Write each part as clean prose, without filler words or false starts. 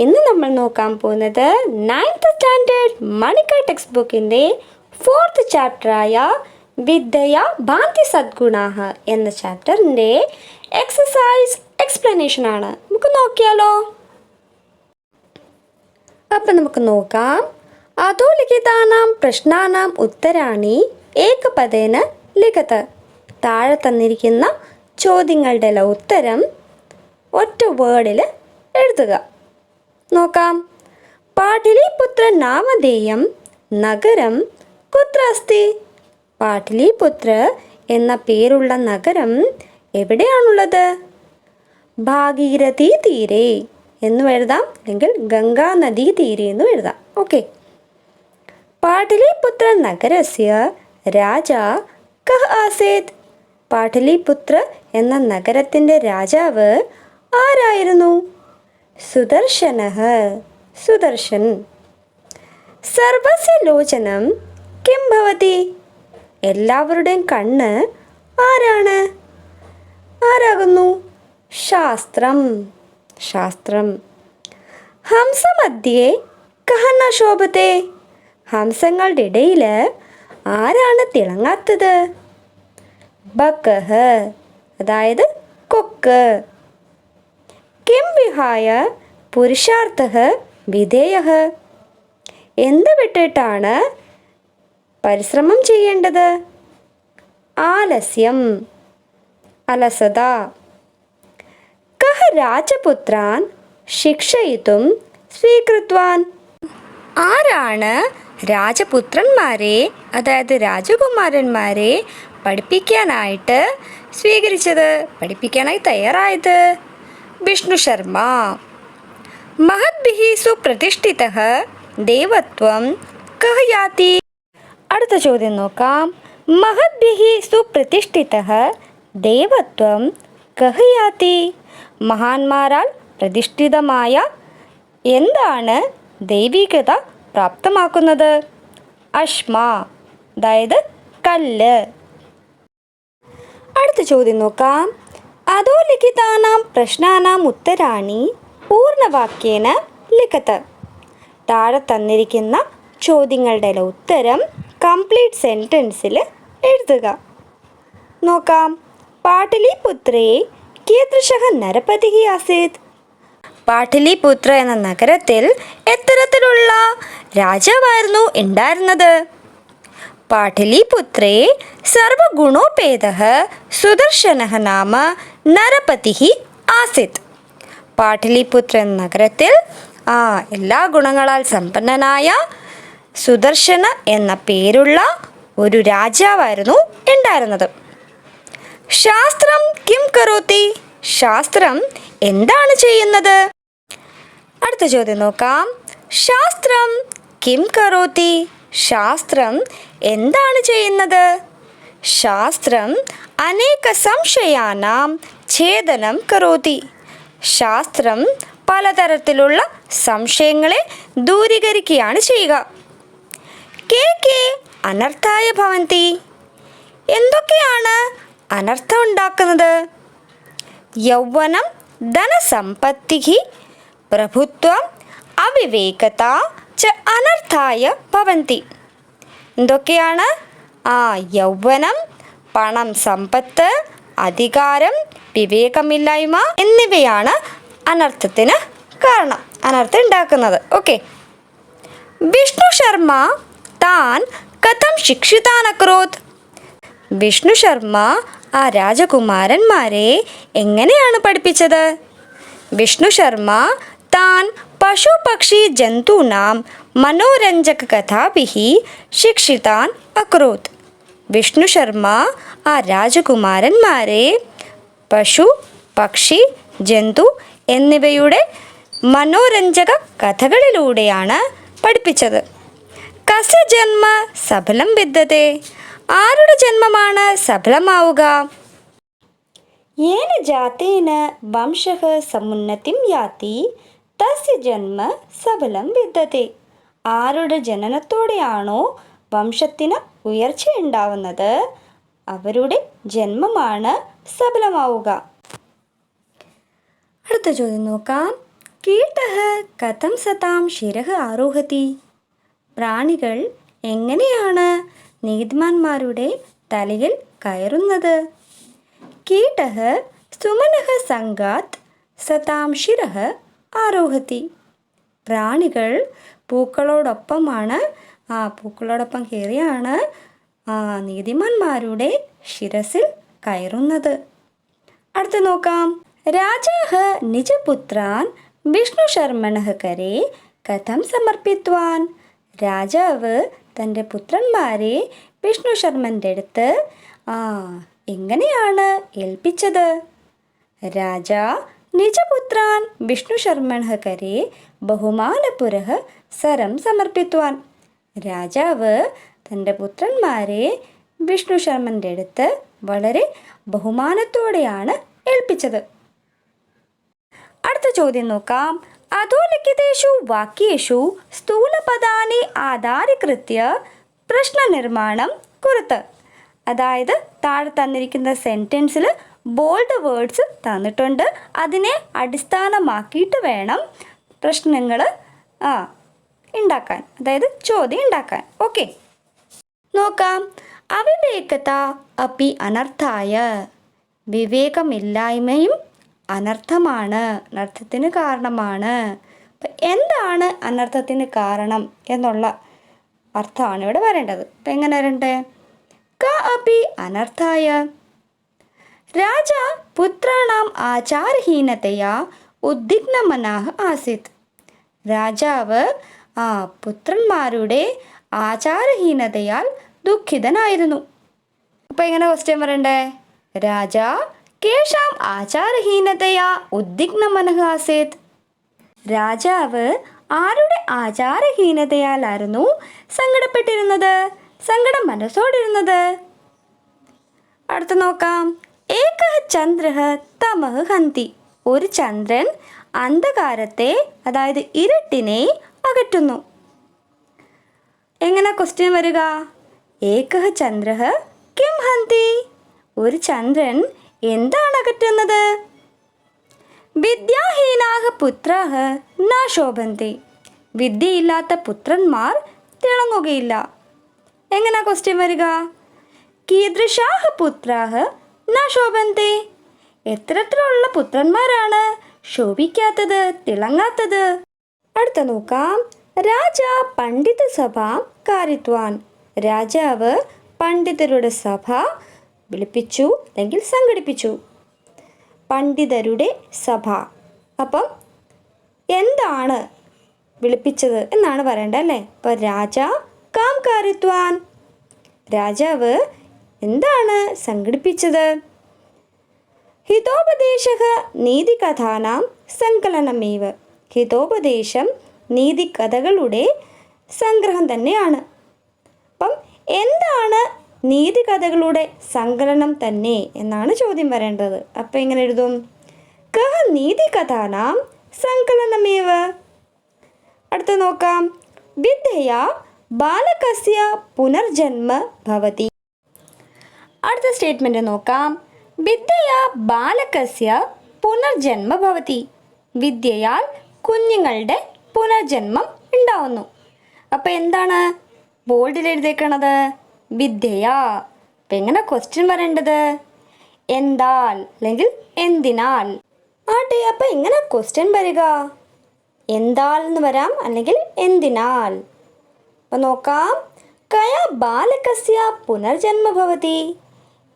ഇന്ന് നമ്മൾ നോക്കാൻ പോകുന്നത് 9th സ്റ്റാൻഡേർഡ് മണിക്ക ടെക്സ്റ്റ് ബുക്കിൻ്റെ 4th ചാപ്റ്ററായ വിദ്യ ഭാന്തി സദ്ഗുണാഹ എന്ന ചാപ്റ്ററിൻ്റെ എക്സസൈസ് എക്സ്പ്ലനേഷൻ ആണ്. നമുക്ക് നോക്കിയാലോ? അപ്പം നമുക്ക് നോക്കാം. അതോ ലിഖിതാനാം പ്രശ്നാനാം ഉത്തരാണി ഏകപദേന ലിഖിത. താഴെ തന്നിരിക്കുന്ന ചോദ്യങ്ങളുടെ ഉത്തരം ഒറ്റ വേർഡിൽ എഴുതുക. നോക്കാം. പാടലിപുത്ര നാമധേയം നഗരം കുത്ര അസ്തി. പാടലിപുത്ര എന്ന പേരുള്ള നഗരം എവിടെയാണുള്ളത്? ഭാഗീരഥി തീരെ എന്നും എഴുതാം, അല്ലെങ്കിൽ ഗംഗാ നദീ തീരെ എന്നും എഴുതാം. ഓക്കെ. പാടലിപുത്ര നഗരസ്യ രാജ കഹ ആസേത്. പാടലിപുത്ര എന്ന നഗരത്തിൻ്റെ രാജാവ് ആരായിരുന്നു? സുദർശനഃ, സുദർശൻ. സർവസ്യ ലോചനം കിം ഭവതി. എല്ലാവരുടെയും കണ്ണ് ആരാകുന്നു? ശാസ്ത്രം, ശാസ്ത്രം. ഹംസമധ്യേ കഹ ന ശോഭത്തെ. ഹംസങ്ങളുടെ ഇടയിൽ ആരാണ് തിളങ്ങാത്തത്? ബകഃ, അതായത് കൊക്ക്. കിം വിഹായ പുരുഷാർത്ഥഃ വിധേയഃ. എന്ത് വിട്ടിട്ടാണ് പരിശ്രമം ചെയ്യേണ്ടത്? ആലസ്യം, അലസത. കഹ രാജപുത്രാൻ ശിക്ഷയിതും സ്വീകൃത്വാൻ. ആരാണ് രാജപുത്രന്മാരെ, അതായത് രാജകുമാരന്മാരെ പഠിപ്പിക്കാനായിട്ട് സ്വീകരിച്ചത്, പഠിപ്പിക്കാനായി തയ്യാറായത്? വിഷ്ണു ശർമ്മ. മഹദ്ഭിഃ സുപ്രതിഷ്ഠിതഃ ദേവത്വം കഹ യാതി. അടുത്ത ചോദ്യം നോക്കാം. മഹദ്ഭിഃ സുപ്രതിഷ്ഠിതഃ ദേവത്വം കഹ യാതി. മഹാന്മാരാൽ പ്രതിഷ്ഠിതമായ എന്താണ് ദൈവികത പ്രാപ്തമാക്കുന്നത്? അശ്മ, അതായത് കല്ല്. അടുത്ത ചോദ്യം നോക്കാം. അതോ ലിഖിതാനാം പ്രശ്നാനാം ഉത്തരാണി പൂർണ്ണവാക്യേന ലിഖിത. താഴെ തന്നിരിക്കുന്ന ചോദ്യങ്ങളുടെ ഉത്തരം കംപ്ലീറ്റ് സെൻറ്റൻസിൽ എഴുതുക. നോക്കാം. പാടലിപുത്രേ കീദൃശഃ നരപതിഃ ആസീത്. പാടലിപുത്ര എന്ന നഗരത്തിൽ എത്തരത്തിലുള്ള രാജാവായിരുന്നു ഉണ്ടായിരുന്നത്? പാടലിപുത്രേ സർവഗുണോപേതഃ സുദർശനഃ നാമ നരപതിഃ ആസീത്. പാടലിപുത്ര എന്ന നഗരത്തിൽ എല്ലാ ഗുണങ്ങളാൽ സമ്പന്നനായ സുദർശന എന്ന പേരുള്ള ഒരു രാജാവായിരുന്നു ഉണ്ടായിരുന്നത്. ശാസ്ത്രം കിം കരോതി. ശാസ്ത്രം എന്താണ് ചെയ്യുന്നത്? അടുത്ത ചോദ്യം നോക്കാം. ശാസ്ത്രം കിം കരോതി. ശാസ്ത്രം എന്താണ് ചെയ്യുന്നത്? ശാസ്ത്രം അനേക സംശയാനാം ഛേദനം കരോതി. ശാസ്ത്രം പലതരത്തിലുള്ള സംശയങ്ങളെ ദൂരീകരിക്കുകയാണ് ചെയ്യുക. കേ അനർത്ഥായ ഭവന്തി. എന്തൊക്കെയാണ് അനർത്ഥം ഉണ്ടാക്കുന്നത്? യൗവനം ധനസമ്പത്തിഃ പ്രഭുത്വം അവിവേകത ച അനർത്ഥായ ഭവന്തി. എന്തൊക്കെയാണ്? യൗവനം, പണം, സമ്പത്ത്, അധികാരം, വിവേകമില്ലായ്മ എന്നിവയാണ് അനർത്ഥത്തിന് കാരണം, അനർത്ഥം ഉണ്ടാക്കുന്നത്. ഓക്കെ. വിഷ്ണു ശർമ്മ താൻ കഥം ശിക്ഷിതാൻ അക്രോത്. വിഷ്ണു ശർമ്മ ആ രാജകുമാരന്മാരെ എങ്ങനെയാണ് പഠിപ്പിച്ചത്? വിഷ്ണു ശർമ്മ താൻ പശു പക്ഷി ജന്തൂനാം മനോരഞ്ജക കഥാഭിഃ ശിക്ഷിതാൻ അക്രോത്. വിഷ്ണു ശർമ്മ ആ രാജകുമാരന്മാരെ പശു, പക്ഷി, ജന്തു എന്നിവയുടെ മനോരഞ്ജക കഥകളിലൂടെയാണ് പഠിപ്പിച്ചത്. കസ്യ ജന്മ സഫലം വിദ്യത്തെ. ആരുടെ ജന്മമാണ് സഫലമാവുക? യേന ജാതേന വംശഃ സമുന്നതിം യാതി തസ്യ ജന്മ സഫലം വിദ്യത്തെ. ആരുടെ ജനനത്തോടെയാണോ വംശത്തിന് ഉയർച്ചയുണ്ടാവുന്നത് അവരുടെ ജന്മമാണ് സഫലമാവുക. അടുത്ത ചോദ്യം നോക്കാം. കീടഃ കഥം സതാം ശിരഃ ആരോഹതി. പ്രാണികൾ എങ്ങനെയാണ് നീതിമാന്മാരുടെ തലയിൽ കയറുന്നത്? കീടഃ സുമനഃ സംഗാത് സതാം ശിരഃ ആരോഹതി. പ്രാണികൾ പൂക്കളോടൊപ്പമാണ് പൂക്കളോടൊപ്പം കയറിയാണ് നീതിമാന്മാരുടെ ശിരസിൽ കയറുന്നത്. അടുത്ത് നോക്കാം. രാജാഹ നിജപുത്രാൻ വിഷ്ണു ശർമ്മണഃ കരേ കഥം സമർപ്പിത്വാൻ. രാജാവ് തൻ്റെ പുത്രന്മാരെ വിഷ്ണു ശർമ്മൻ്റെ അടുത്ത് എങ്ങനെയാണ് ഏൽപ്പിച്ചത്? രാജാ നിജപുത്രാൻ വിഷ്ണു ശർമ്മണഃ കരേ ബഹുമാനപുരഃ സരം സമർപ്പിത്വാൻ. രാജാവ് തൻ്റെ പുത്രന്മാരെ വിഷ്ണു ശർമ്മൻ്റെ അടുത്ത് വളരെ ബഹുമാനത്തോടെയാണ് ഏൽപ്പിച്ചത്. അടുത്ത ചോദ്യം നോക്കാം. അധോലിഖിതേഷു വാക്യേഷു സ്ഥൂലപദാനി ആധാരീകൃത്യ പ്രശ്നനിർമ്മാണം കുറുത്ത്. അതായത് താഴെ തന്നിരിക്കുന്ന സെൻറ്റൻസിൽ ബോൾഡ് വേർഡ്സ് തന്നിട്ടുണ്ട്. അതിനെ അടിസ്ഥാനമാക്കിയിട്ട് വേണം പ്രശ്നങ്ങൾ ഉണ്ടാക്കാൻ, അതായത് ചോദ്യം ഉണ്ടാക്കാൻ. ഓക്കെ, നോക്കാം. അവിവേകത അപ്പി അനർത്ഥായ. വിവേകമില്ലായ്മയും അനർത്ഥമാണ്, അനർത്ഥത്തിന് കാരണമാണ്. അപ്പം എന്താണ് അനർത്ഥത്തിന് കാരണം എന്നുള്ള അർത്ഥമാണ് ഇവിടെ വരേണ്ടത്. അപ്പം എങ്ങനെ വരണ്ടേ? ക അപ്പി അനർത്ഥായ. രാജ പുത്രാണാം ആചാരഹീനതയാ ഉദ്വിഗ്നമനഃ ആസീത്. രാജാവ് പുത്രന്മാരുടെ ആചാരഹീനതയാൽ ദുഃഖിതനായിരുന്നു. അപ്പോൾ എങ്ങനെ ക്വസ്റ്റ്യൻ വരണ്ടേ? രാജാ കേഷാം ആചാരഹീനതയാ ഉദ്വിഗ്നമനഃ ആസീത്. രാജാവ് ആരുടെ ആചാരഹീനതയാലായിരുന്നു സങ്കടപ്പെട്ടിരുന്നത്, സങ്കടം മനസ്സോടിരുന്നത്? അടുത്ത് നോക്കാം. ഏകഃ ചന്ദ്രഃ തമഃ ഹന്തി. ഒരു ചന്ദ്രൻ അന്ധകാരത്തെ, അതായത് ഇരുട്ടിനെ അകറ്റുന്നു. എങ്ങനെ ക്വസ്റ്റ്യൻ വരിക? ഏകഃ ചന്ദ്രഃ കിം ഹന്തി. ഒരു ചന്ദ്രൻ എന്താണ് അകറ്റുന്നത്? വിദ്യാഹീനാഃ പുത്രാഃ ന ശോഭന്തി. വിദ്യയില്ലാത്ത പുത്രന്മാർ തിളങ്ങുകയില്ല. എങ്ങനെ ക്വസ്റ്റ്യൻ വരിക? കീദൃശാഃ പുത്രാഃ ന ശോഭന്തി. എത്തരത്തിലുള്ള പുത്രന്മാരാണ് ശോഭിക്കാത്തത്, തിളങ്ങാത്തത്? അടുത്ത നോക്കാം. രാജ പണ്ഡിത സഭ കാരിത്വാൻ. രാജാവ് പണ്ഡിതരുടെ സഭ വിളിപ്പിച്ചു അല്ലെങ്കിൽ സംഘടിപ്പിച്ചു. പണ്ഡിതരുടെ സഭ. അപ്പം എന്താണ് വിളിപ്പിച്ചത് എന്നാണ് പറയേണ്ടത് അല്ലേ? അപ്പോൾ രാജ കാം കാരിത്വാൻ. രാജാവ് എന്താണ് സംഘടിപ്പിച്ചത്? ഹിതോപദേശഃ നീതികഥാനാം സങ്കലനമേവ. ഹിതോപദേശം നീതികഥകളുടെ സംഗ്രഹം തന്നെയാണ്. അപ്പം എന്താണ് നീതികഥകളുടെ സങ്കലനം തന്നെ എന്നാണ് ചോദ്യം വരേണ്ടത്. അപ്പം എങ്ങനെ എഴുതും? കഹ നീതികഥാനാം സങ്കലനമേവ. അടുത്ത് നോക്കാം. വിദ്യയാ ബാലകസ്യ പുനർജന്മ ഭവതി. അടുത്ത സ്റ്റേറ്റ്മെൻറ്റ് നോക്കാം. വിദ്യയാ ബാലകസ്യ പുനർജന്മ ഭവതി. വിദ്യയാൽ കുഞ്ഞുങ്ങളുടെ പുനർജന്മം ഉണ്ടാവുന്നു. അപ്പോൾ എന്താണ് ബോൾഡിൽ എഴുതിയേക്കണത്? വിദ്യയാ. അപ്പം എങ്ങനെ ക്വസ്റ്റ്യൻ വരേണ്ടത്? എന്താൽ അല്ലെങ്കിൽ എന്തിനാൽ. ആട്ടെ, അപ്പം എങ്ങനെ ക്വസ്റ്റ്യൻ വരിക? എന്താൽ എന്ന് വരാം, അല്ലെങ്കിൽ എന്തിനാൽ. അപ്പം നോക്കാം. കയ ബാലകസ്യ പുനർജന്മ ഭവതി.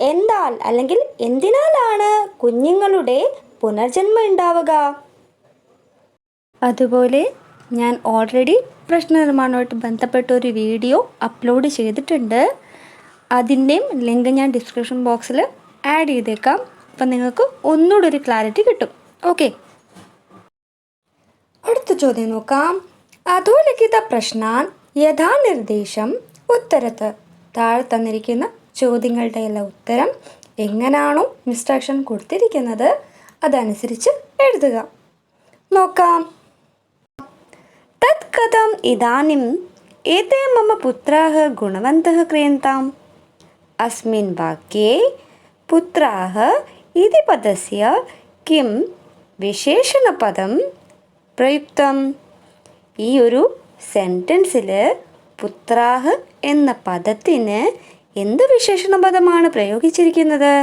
എന്താൽ അല്ലെങ്കിൽ എന്തിനാലാണ് കുഞ്ഞുങ്ങളുടെ പുനർജന്മം ഉണ്ടാവുക? അതുപോലെ ഞാൻ ഓൾറെഡി പ്രശ്നനിർമ്മാണവുമായിട്ട് ബന്ധപ്പെട്ട ഒരു വീഡിയോ അപ്ലോഡ് ചെയ്തിട്ടുണ്ട്. അതിൻ്റെയും ലിങ്ക് ഞാൻ ഡിസ്ക്രിപ്ഷൻ ബോക്സിൽ ആഡ് ചെയ്തേക്കാം. അപ്പം നിങ്ങൾക്ക് ഒന്നുകൂടി ഒരു ക്ലാരിറ്റി കിട്ടും. ഓക്കെ, അടുത്ത ചോദ്യം നോക്കാം. അധോലിഖിത പ്രശ്നാൻ യഥാനിർദ്ദേശം ഉത്തരത്ത്. താഴെ തന്നിരിക്കുന്ന ചോദ്യങ്ങളുടെ എല്ലാം ഉത്തരം എങ്ങനെയാണോ ഇൻസ്ട്രക്ഷൻ കൊടുത്തിരിക്കുന്നത് അതനുസരിച്ച് എഴുതുക. നോക്കാം. തത് കഥം ഇദാനിം ഏതേ മമ പുത്രാഃ ഗുണവന്തഃ ക്രിയന്താം. അസ്മിൻ വാക്യേ പുത്രാഃ ഇതി പദസ്യ കിം വിശേഷണപദം പ്രയുക്തം. ഈ ഒരു സെൻറ്റൻസിൽ പുത്രാഹ് എന്ന പദത്തിന് എന്ത് വിശേഷണ പദമാണ് പ്രയോഗിച്ചിരിക്കുന്നത്?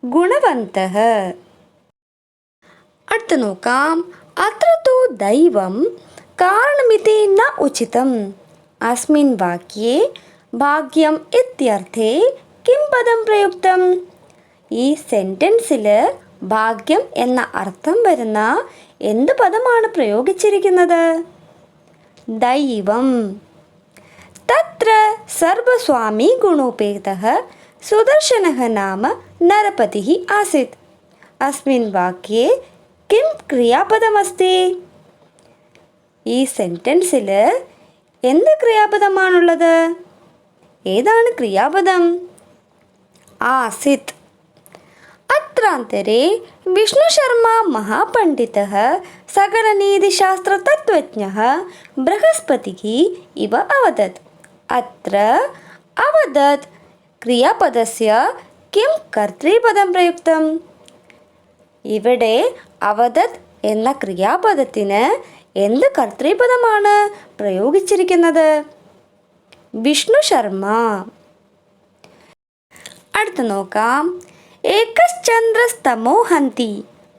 ഗുണവന്തഃ. അടുത്ത് നോക്കാം. അത്ര തോ ദൈവം കാരണമിതി ന ഉചിതം. അസ്മിൻ വാക്യേ ഭാഗ്യം ഇത്യർത്ഥേ കിം പദം പ്രയുക്തം? ഈ സെൻറ്റൻസിൽ ഭാഗ്യം എന്ന അർത്ഥം വരുന്ന എന്ത് പദമാണ് പ്രയോഗിച്ചിരിക്കുന്നത്? ദൈവം. തത്ര സർവസ്വാമി ഗുണോപേതഃ സുദർശനഃ നാമ നരപതിഃ ആസീത്. അസ്മിൻ വാക്യേ കിം ക്രിയാപദമസ്തി? ഈ സെൻറ്റൻസിൽ എന്ത് ക്രിയാപദമാണുള്ളത്? ഏതാണ് ക്രിയാപദം? ആസിത്. അത്രാന്തരേ വിഷ്ണുശർമാ മഹാപണ്ഡിതഃ സകലനീതിശാസ്ത്രതത്ത്വജ്ഞഃ ബൃഹസ്പതിഃ ഇവ അവദത്. അത്ര അവദത് ക്രിയാപദസ്യ കിം കർത്തൃപദം പ്രയുക്തം? ഇവിടെ അവദത് എന്ന ക്രിയാപദത്തിന് എന്ത് കർത്തൃപദമാണ് പ്രയോഗിച്ചിരിക്കുന്നത്? വിഷ്ണു ശർമ്മ. അടുത്ത് നോക്കാം. ഏകശ്ചന്ദ്രസ്തമോ ഹന്തി.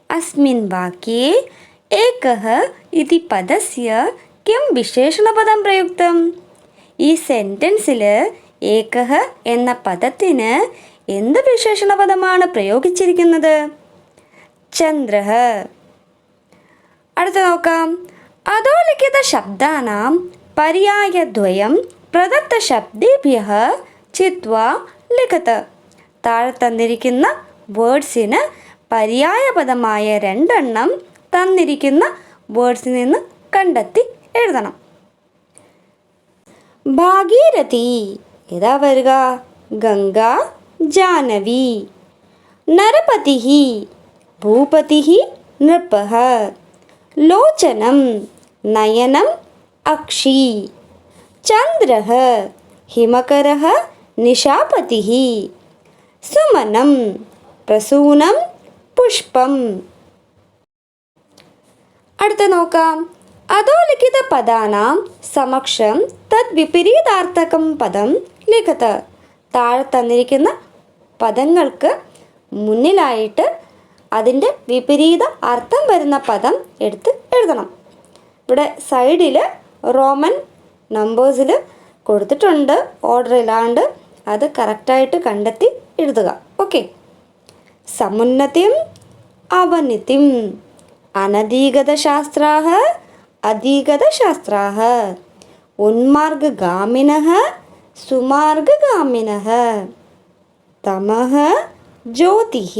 അസ്മിൻ വാക്യേ ഏകഃ ഇതി പദസ്യ കിം വിശേഷണപദം പ്രയുക്തം? ഈ സെൻറ്റൻസിൽ ഏകഃ എന്ന പദത്തിന് എന്ത് വിശേഷണ പദമാണ് പ്രയോഗിച്ചിരിക്കുന്നത്? ചന്ദ്രഃ. അടുത്ത് നോക്കാം. അധോലിഖിത ശബ്ദാനാം പര്യായദ്വയം പ്രദത്ത ശബ്ദേഭ്യഃ ചിത്വാ ലിഖത്. താഴെ തന്നിരിക്കുന്ന വേർഡ്സിന് പര്യായപദമായ 2 എണ്ണം തന്നിരിക്കുന്ന വേർഡ്സിൽ നിന്ന് കണ്ടെത്തി എഴുതണം. ഭാഗീരഥി ഏതാ വരിക? ഗംഗ, ജാനവി. നരപതിഃ ഭൂപതിഃ നൃപഃ. ലോചനം നയനം അക്ഷി. ചന്ദ്രഃ ഹിമകരഃ നിശാപതിഃ. സുമനം പ്രസൂനം പുഷ്പം. അടുത്ത നോക്കാം. അധോലിഖിത പദാനാം സമക്ഷം തദ് വിപരീതാർത്ഥകം പദം ലിഖത്. താഴെ തന്നിരിക്കുന്ന പദങ്ങൾക്ക് മുന്നിലായിട്ട് അതിൻ്റെ വിപരീത അർത്ഥം വരുന്ന പദം എടുത്ത് എഴുതണം. ഇവിടെ സൈഡിൽ റോമൻ നമ്പേഴ്സിൽ കൊടുത്തിട്ടുണ്ട്, ഓർഡർ ഇല്ലാണ്ട്. അത് കറക്റ്റായിട്ട് കണ്ടെത്തി എഴുതുക. ഓക്കെ. സമുന്നതിം അവനിതിം. അനധിഗതശാസ്ത്രാः അധിഗതശാസ്ത്രാः. ഉന്മാർഗഗാമിനः സുമാർഗഗാമിനः. തമഃ ജ്യോതിഃ.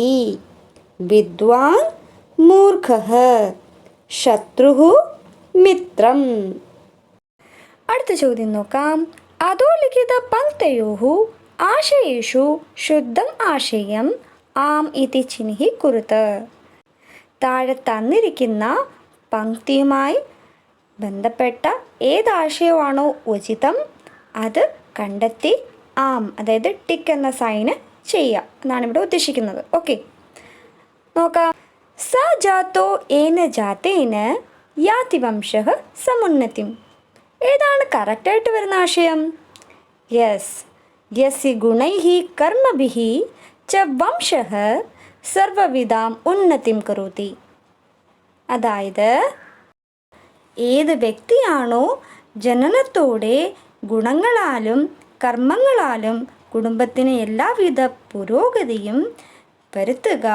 വിദ്വാൻ മൂർഖഃ. ശത്രുഃ മിത്രം. അടുത്ത ചോദ്യം നോക്കാം. അധോലിഖിത പങ്ക്തയോः ആശയേഷു ശുദ്ധം ആശയം ആം ഇതി ചിഹ്നിഃ കുരുത്. താഴെ തന്നിരിക്കുന്ന പങ്ക്തിയുമായി ബന്ധപ്പെട്ട ഏതാശയമാണോ ഉചിതം അത് കണ്ടെത്തി ആം, അതായത് ടിക്ക് എന്ന സൈന് ചെയ്യുക എന്നാണ് ഇവിടെ ഉദ്ദേശിക്കുന്നത്. ഓക്കെ, നോക്കാം. സ ജാതോ ഏന ജാതേന യാതി വംശഃ സമുന്നതിം. ഏതാണ് കറക്റ്റായിട്ട് വരുന്ന ആശയം? യെസ്, യസ്യ ഗുണൈഃ കർമ്മഭിः ച വംശഃ സർവവിധാം ഉന്നതിം കരോതി. അതായത് ഏത് വ്യക്തിയാണോ ജനനത്തോടെ ഗുണങ്ങളാലും കർമ്മങ്ങളാലും കുടുംബത്തിന് എല്ലാവിധ പുരോഗതിയും വരുത്തുക,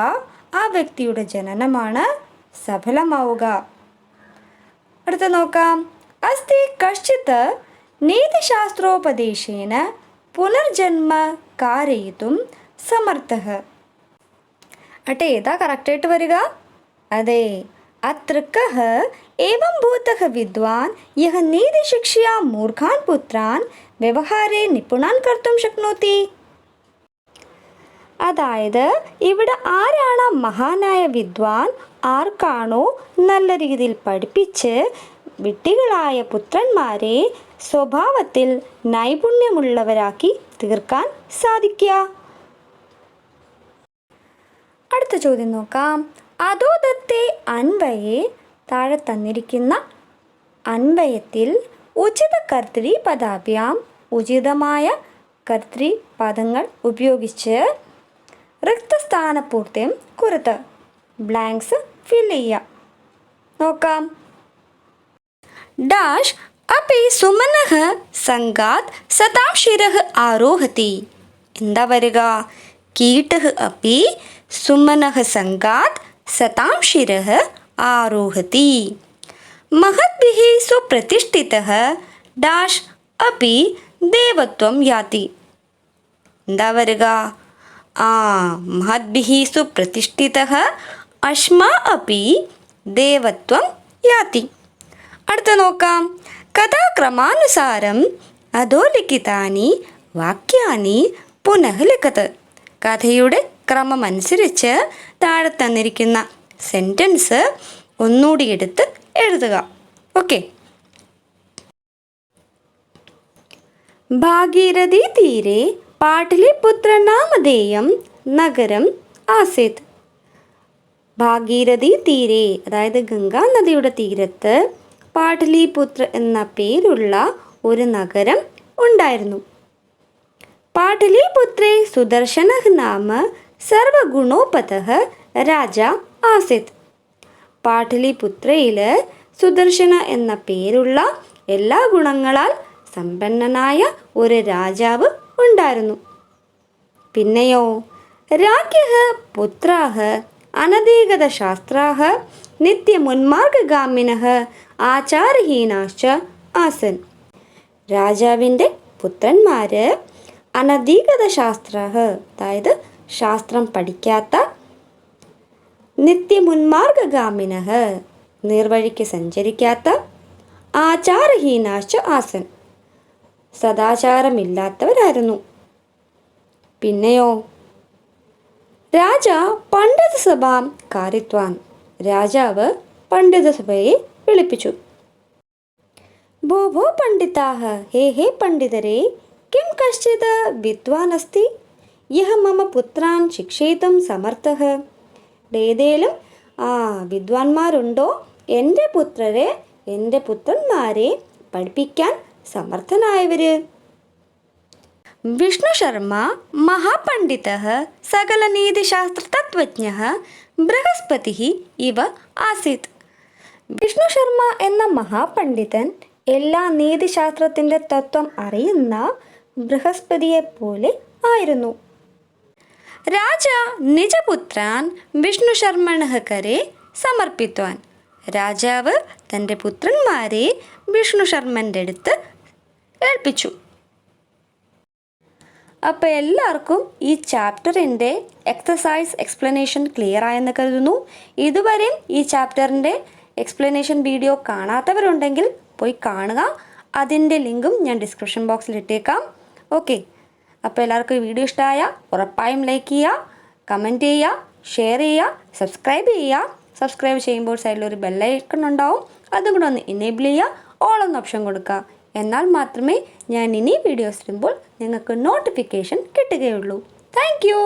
ആ വ്യക്തിയുടെ ജനനമാണ് സഫലമാവുക. അടുത്ത നോക്കാം. അസ്തി കശ്ചിത് നീതിശാസ്ത്രോപദേശേന പുനർജന്മ കാരയിതും സമർത്ഥഃ. അട്ടെ, ഏതാ കറക്റ്റായിട്ട് വരിക? അതെ, അത്ര കഃ ഏവം ഭൂതഃ വിദ്വാൻ യഃ നീതിശിക്ഷയാ മൂർഖാൻ പുത്രാൻ വ്യവഹാരേ നിപുണാൻ കർത്തും ശക്നോതി. അതായത് ഇവിടെ ആരാണ് മഹാനായ വിദ്വാൻ? ആർക്കാണോ നല്ല രീതിയിൽ പഠിപ്പിച്ച് വിഡ്ഢികളായ പുത്രന്മാരെ സ്വഭാവത്തിൽ നൈപുണ്യമുള്ളവരാക്കി തീർക്കാൻ സാധിക്കുക. അടുത്ത ചോദ്യം നോക്കാം. അധോദത്തെ അന്വയെ താഴെ തന്നിരിക്കുന്ന അന്വയത്തിൽ ഉചിത കർത്തൃ പദാഭ്യാം ഉചിതമായ കർത്തൃ പദങ്ങൾ ഉപയോഗിച്ച് റിക്തസ്ഥാനപൂർത്തിയും കുറിത്ത് ബ്ലാങ്ക്സ് ഫിൽ ചെയ്യുക. നോക്കാം. ഡാഷ് അപ്പി സുമനഃ സംഗാത് സതാം ശിരഃ ആരോഹതി. എന്താ വരിക? കീടഃ അപ്പി സുമനഃ സംഗാത് സതാം ശിരഃ ആരോഹതി. മഹദ്ഭിः സുപ്രതിഷ്ഠിതഃ ഡാഷ് അപ്പി ദേവത്വം യാതി. എന്താ വരിക? മഹദ്ഭിः സുപ്രതിഷ്ഠിതഃ അശ്മാ അപ്പി ദേവത്വം യാതി. അടുത്ത നോക്കാം. കഥാക്രമാനുസാരം അധോലിഖിതാനി വാക്യാനി പുനഃ ലിഖത്. കഥയുടെ ക്രമമനുസരിച്ച് താഴെ തന്നിരിക്കുന്ന സെൻറ്റൻസ് ഒന്നുകൂടി എടുത്ത് എഴുതുക. ഓക്കെ. ഭാഗീരഥി തീരെ പാടലിപുത്ര നാമധേയം നഗരം ആസീത്. ഭാഗീരഥി തീരെ അതായത് ഗംഗാ നദിയുടെ തീരത്ത് പാടലിപുത്ര എന്ന പേരുള്ള ഒരു നഗരം ഉണ്ടായിരുന്നു. പാടലിപുത്രേ സുദർശനഃ നാമ സർവഗുണോപതഃ രാജ ആസീത്. പാടലിപുത്രയിൽ സുദർശന എന്ന പേരുള്ള എല്ലാ ഗുണങ്ങളാൽ സമ്പന്നനായ ഒരു രാജാവ് ഉണ്ടായിരുന്നു. പിന്നെയോ രാജ്ഞഃ പുത്രാഃ അനധികൃത ശാസ്ത്രാഃ നിത്യമുന്മാർഗഗാമിനഃ ആചാരഹീനാശ്ച ആസൻ. രാജാവിൻ്റെ പുത്രന്മാർ അനധികൃത ശാസ്ത്രാഃ അതായത് ശാസ്ത്രം പഠിക്കാത്ത, നിത്യമുന്മാർഗഗാമിനഃ നേർവഴിക്ക് സഞ്ചരിക്കാത്ത, ആചാരഹീനാശ്ച ആസൻ സദാചാരമില്ലാത്തവരായിരുന്നു. പിന്നെയോ രാജ പണ്ഡിതസഭാം കാരിത്വാൻ. രാജാവ് പണ്ഡിതസഭയെ വിളിപ്പിച്ചു. ഭോ ഭോ പണ്ഡിതാഃ, ഹേ ഹേ പണ്ഡിതരേ, കിം കശ്ചിത് വിദ്വാൻ അസ്തി യഹ മമ പുത്രാൻ ശിക്ഷയിതും സമർത്ഥഃ. ഏതേലും വിദ്വാൻമാരുണ്ടോ എൻ്റെ പുത്രന്മാരെ പഠിപ്പിക്കാൻ സമർത്ഥനായവർ? വിഷ്ണു ശർമ്മ മഹാപണ്ഡിതഃ സകലനീതിശാസ്ത്രതത്വജ്ഞഃ ബൃഹസ്പതിഃ ഇവ ആസീത്. വിഷ്ണു ശർമ്മ എന്ന മഹാപണ്ഡിതൻ എല്ലാ നീതിശാസ്ത്രത്തിൻ്റെ തത്വം അറിയുന്ന ബൃഹസ്പതിയെപ്പോലെ ആയിരുന്നു. രാജ നിജപുത്രാൻ വിഷ്ണു ശർമ്മണഃ കരേ സമർപ്പിത്വാൻ. രാജാവ് തൻ്റെ പുത്രന്മാരെ വിഷ്ണു ശർമ്മൻ്റെ അടുത്ത് ഏൽപ്പിച്ചു. അപ്പോൾ എല്ലാവർക്കും ഈ ചാപ്റ്ററിൻ്റെ എക്സസൈസ് എക്സ്പ്ലനേഷൻ ക്ലിയർ ആയെന്ന് കരുതുന്നു. ഇതുവരെയും ഈ ചാപ്റ്ററിൻ്റെ എക്സ്പ്ലനേഷൻ വീഡിയോ കാണാത്തവരുണ്ടെങ്കിൽ പോയി കാണുക. അതിൻ്റെ ലിങ്കും ഞാൻ ഡിസ്ക്രിപ്ഷൻ ബോക്സിൽ ഇട്ടേക്കാം. ഓക്കെ. അപ്പോൾ എല്ലാവർക്കും ഈ വീഡിയോ ഇഷ്ടമായ ഉറപ്പായും ലൈക്ക് ചെയ്യുക, കമൻറ്റ് ചെയ്യുക, ഷെയർ ചെയ്യുക, സബ്സ്ക്രൈബ് ചെയ്യുക. സബ്സ്ക്രൈബ് ചെയ്യുമ്പോൾ സൈഡിലൊരു ബെല്ലൈക്കൺ ഉണ്ടാവും, അതും കൂടെ ഒന്ന് ഇനേബിൾ ചെയ്യുക, ഓൾ എന്ന ഓപ്ഷൻ കൊടുക്കുക. എന്നാൽ മാത്രമേ ഞാൻ ഇനി വീഡിയോസ് ഇടുമ്പോൾ നിങ്ങൾക്ക് നോട്ടിഫിക്കേഷൻ കിട്ടുകയുള്ളൂ. Thank you.